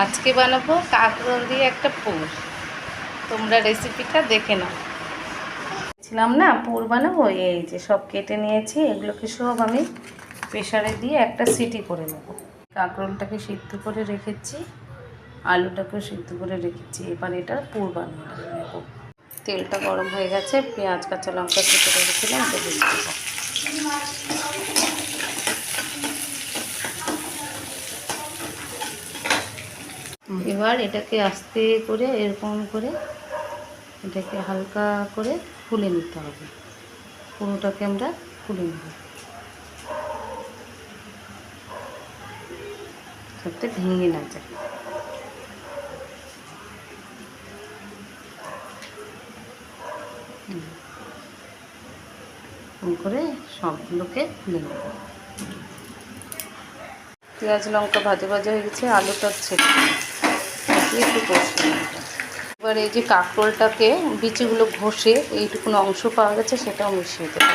আজকে বানাবো কাঁকরোল দিয়ে একটা পুর। তোমরা রেসিপিটা দেখে নাও। ছিলাম না পুর বানাবো, এই যে সব কেটে নিয়েছি, এগুলোকে সব আমি প্রেসারে দিয়ে একটা সিটি করে নেব। কাঁকরোলটাকে সিদ্ধ করে রেখেছি, আলুটাকেও সিদ্ধ করে রেখেছি। এবার এটা পুর বানিয়ে নেব। তেলটা গরম হয়ে গেছে, পেঁয়াজ কাঁচা লঙ্কা কেটে রেখেছিলাম, এটা দিয়ে দেবো। এবার এটাকে আস্তে করে এরকম করে এটাকে হালকা করে ফুলে নিতে হবে। পুরোটাকে আমরা ফুলে নেব যাতে ভেঙে না যায়। করে সবগুলোকে ফুলে নেব। পেঁয়াজ লঙ্কা ভাজা ভাজা হয়ে গেছে, আলুটা ছেড়ে একটু কষিয়ে নেব। এবার এই যে কাঁকরোলটাকে বিচিগুলো ঘষে এইটুকুনো অংশ পাওয়া গেছে, সেটাও মিশিয়ে দেবো।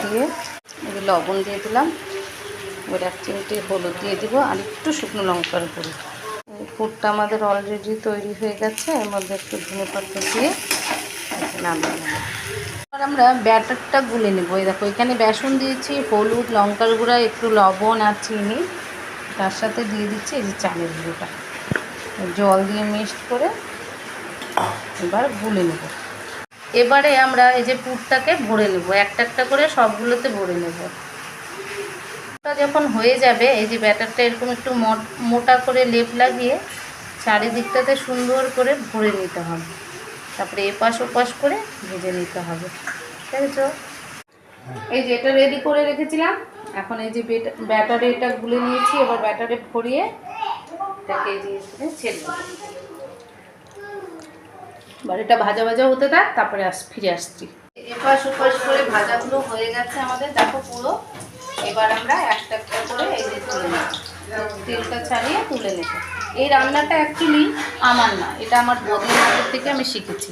দিয়ে এবার লবণ দিয়ে দিলাম, এবার 1 চিমটি হলুদ দিয়ে দিব, আর একটু শুকনো লঙ্কার গুঁড়ো। পুরটা আমাদের অলরেডি তৈরি হয়ে গেছে। এর মধ্যে একটু ধনে পাতা দিয়ে নামিয়ে নেব। এবার আমরা ব্যাটারটা গুলে নেব। এই দেখো, এখানে বেসন দিয়েছি, হলুদ, লঙ্কার গুঁড়া, একটু লবণ আর চিনি, তার সাথে দিয়ে দিচ্ছি এই যে চালের গুঁড়োটা। জল দিয়ে মিক্সড করে এবার গুলে নেব। এবারে আমরা এই যে পুরটাকে ভরে নেব, একটা একটা করে সবগুলোতে ভরে নেব। যখন হয়ে যাবে, এই যে ব্যাটারটা এরকম একটু মোটা করে লেপ লাগিয়ে চারিদিকটাতে সুন্দর করে ভরে নিতে হবে। তারপরে এপাশ ওপাশ করে ভেজে নিতে হবে। ঠিক আছে? এই যে এটা রেডি করে রেখেছিলাম। এখন এই যে ব্যাটারে এটা গুলে নিয়েছি, এবার ব্যাটারে ভরিয়ে এটাকে এই যে ছেড়ে দেবো। এবার এটা ভাজা ভাজা হতে থাক, তারপরে ফিরে আসছি। এপাশ ওপাশ করে ভাজাগুলো হয়ে গেছে আমাদের, দেখো পুরো। এবার আমরা একটা একটা করে এই যে তুলে নেব, তেলটা ছাড়িয়ে তুলে নেব। এই রান্নাটা অ্যাকচুয়ালি আমার না, এটা আমার বৌদির হাতের থেকে আমি শিখেছি।